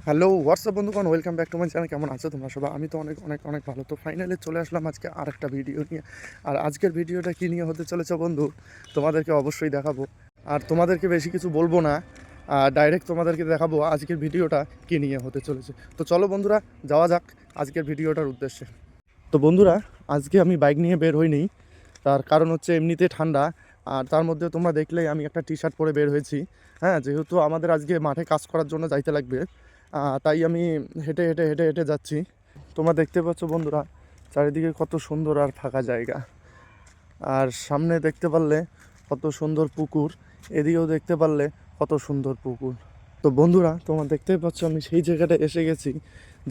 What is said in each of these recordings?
Hello WhatsApp বন্ধুগণ, welcome back to my channel. কেমন আছো তোমরা সবাই? আমি তো অনেক অনেক অনেক ভালো। তো ফাইনালি চলে আসলাম আজকে আরেকটা ভিডিও নিয়ে। আর আজকের ভিডিওটা কী নিয়ে হতে চলেছে বন্ধু, তোমাদেরকে অবশ্যই দেখাবো। আর তোমাদেরকে বেশি কিছু বলবো না, ডাইরেক্ট তোমাদেরকে দেখাবো আজকের ভিডিওটা কী নিয়ে হতে চলেছে। তো চলো বন্ধুরা, যাওয়া যাক আজকের ভিডিওটার উদ্দেশ্যে। তো বন্ধুরা, আজকে আমি বাইক নিয়ে বের হইনি, তার কারণ হচ্ছে এমনিতে ঠান্ডা। আর তার মধ্যে তোমরা দেখলেই আমি একটা টি শার্ট পরে বের হয়েছি। হ্যাঁ, যেহেতু আমাদের আজকে মাঠে কাজ করার জন্য যাইতে লাগবে, তাই আমি হেঁটে হেঁটে হেঁটে হেঁটে যাচ্ছি। তোমরা দেখতে পাচ্ছ বন্ধুরা, চারিদিকে কত সুন্দর আর ফাঁকা জায়গা। আর সামনে দেখতে পারলে কত সুন্দর পুকুর, এদিকেও দেখতে পারলে কত সুন্দর পুকুর। তো বন্ধুরা, তোমরা দেখতেই পাচ্ছ আমি সেই জায়গাটা এসে গেছি,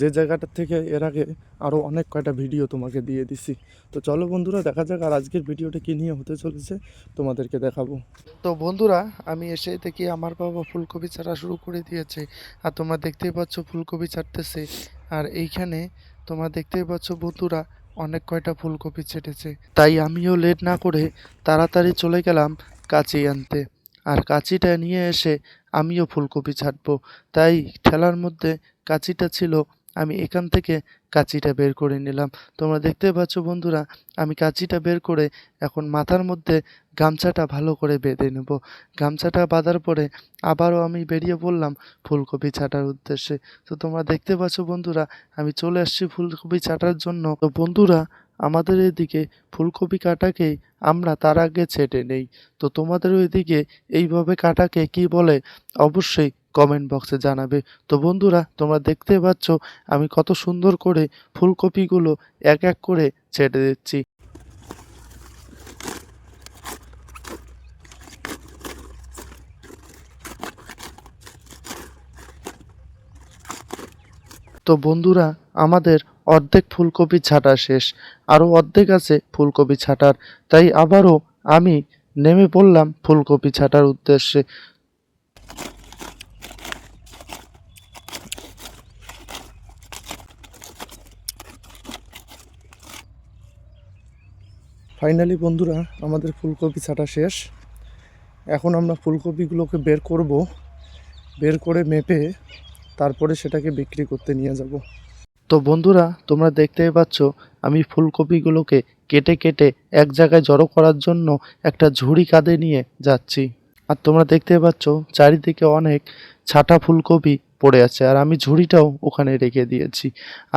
যে জায়গাটার থেকে এর আগে আরও অনেক কয়টা ভিডিও তোমাকে দিয়ে দিছি। তো চলো বন্ধুরা, দেখা যাক আর আজকের ভিডিওটা কী নিয়ে হতে চলেছে তোমাদেরকে দেখাবো। তো বন্ধুরা, আমি এসে দেখি আমার বাবা ফুলকপি ছাড়া শুরু করে দিয়েছে। আর তোমরা দেখতেই পাচ্ছ ফুলকপি ছাড়তেছে। আর এইখানে তোমরা দেখতেই পাচ্ছ বন্ধুরা, অনেক কয়টা ফুলকপি ছেটেছে। তাই আমিও লেট না করে তাড়াতাড়ি চলে গেলাম কাঁচি আনতে। আর কাঁচিটা নিয়ে এসে আমিও ফুলকপি ছাড়বো। তাই ঠেলার মধ্যে কাঁচিটা ছিল, আমি এখান থেকে কাঁচিটা বের করে নিলাম। তোমরা দেখতে পাচ্ছ বন্ধুরা, আমি কাঁচিটা বের করে এখন মাথার মধ্যে গামছাটা ভালো করে বেঁধে নেব। গামছাটা বাঁধার পরে আবারও আমি বেরিয়ে পড়লাম ফুলকপি ছাঁটার উদ্দেশ্যে। তো তোমরা দেখতে পাচ্ছ বন্ধুরা, আমি চলে আসছি ফুলকপি ছাঁটার জন্য। তো বন্ধুরা, আমাদের এদিকে ফুলকপি কাটাকেই আমরা তার আগে ছেটে নেই। তো তোমাদের ওইদিকে এইভাবে কাটাকে কি বলে অবশ্যই কমেন্ট বক্সে জানাবে। তো বন্ধুরা, তোমরা দেখতে পাচ্ছ আমি কত সুন্দর করে ফুলকপিগুলো এক এক করে ছেটে দিচ্ছি। তো বন্ধুরা, আমাদের অর্ধেক ফুলকপি ছাঁটা শেষ, আরও অর্ধেক আছে ফুলকপি ছাঁটার। তাই আবারও আমি নেমে পড়লাম ফুলকপি ছাঁটার উদ্দেশ্যে। ফাইনালি বন্ধুরা, আমাদের ফুলকপি ছাঁটা শেষ। এখন আমরা ফুলকপিগুলোকে বের করব, বের করে মেপে তারপরে সেটাকে বিক্রি করতে নিয়ে যাব। তো বন্ধুরা, তোমরা দেখতেই পাচ্ছ আমি ফুলকপিগুলোকে কেটে কেটে এক জায়গায় জড়ো করার জন্য একটা ঝুড়ি কাঁধে নিয়ে যাচ্ছি। আর তোমরা দেখতে পাচ্ছ চারিদিকে অনেক ছাটা ফুলকপি পড়ে আছে, আর আমি ঝুড়িটাও ওখানে রেখে দিয়েছি।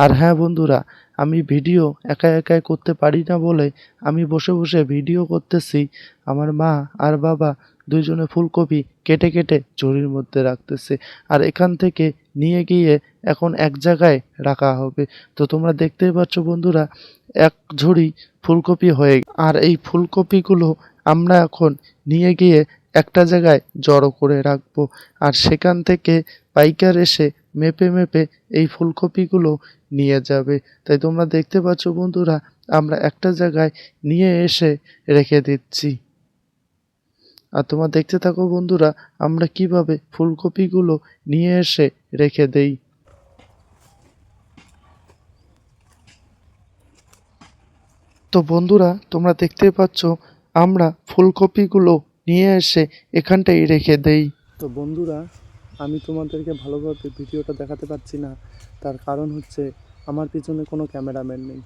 আর হ্যাঁ বন্ধুরা, আমি ভিডিও একা একাই করতে পারি না বলে আমি বসে বসে ভিডিও করতেছি। আমার মা আর বাবা দুইজনে ফুলকপি কেটে কেটে ঝুড়ির মধ্যে রাখতেছে, আর এখান থেকে নিয়ে গিয়ে এখন এক জায়গায় রাখা হবে। তো তোমরা দেখতেই পাচ্ছ বন্ধুরা, এক ঝুড়ি ফুলকপি হয়ে, আর এই ফুলকপিগুলো আমরা এখন নিয়ে গিয়ে একটা জায়গায় জড়ো করে রাখবো। আর সেখান থেকে পাইকার এসে মেপে মেপে এই ফুলকপিগুলো নিয়ে যাবে। তাই তোমরা দেখতে পাচ্ছ বন্ধুরা, আমরা একটা জায়গায় নিয়ে এসে রেখে দিচ্ছি। আর তোমরা দেখতে থাকো বন্ধুরা, আমরা কিভাবে ফুলকপিগুলো নিয়ে এসে রেখে দেই। তো বন্ধুরা, তোমরা দেখতেই পাচ্ছ আমরা ফুলকপিগুলো নিয়ে এসে এখানটাই রেখে দেই। তো বন্ধুরা, আমি তোমাদেরকে ভালোভাবে ভিডিওটা দেখাতে পারছি না, তার কারণ হচ্ছে আমার পিছনে কোনো ক্যামেরাম্যান নেই।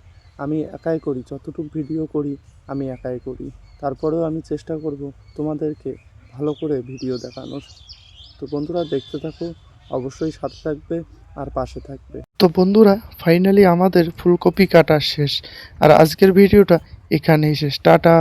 আমি একাই করি, যতটুকু ভিডিও করি আমি একাই করি। তারপরেও আমি চেষ্টা করব তোমাদেরকে ভালো করে ভিডিও দেখানোর। তো বন্ধুরা, দেখতে থাকো, অবশ্যই সাথে থাকবে আর পাশে থাকবে। তো বন্ধুরা, ফাইনালি আমাদের ফুলকপি কাটা শেষ, আর আজকের ভিডিওটা এখানেই শেষ। টাটা।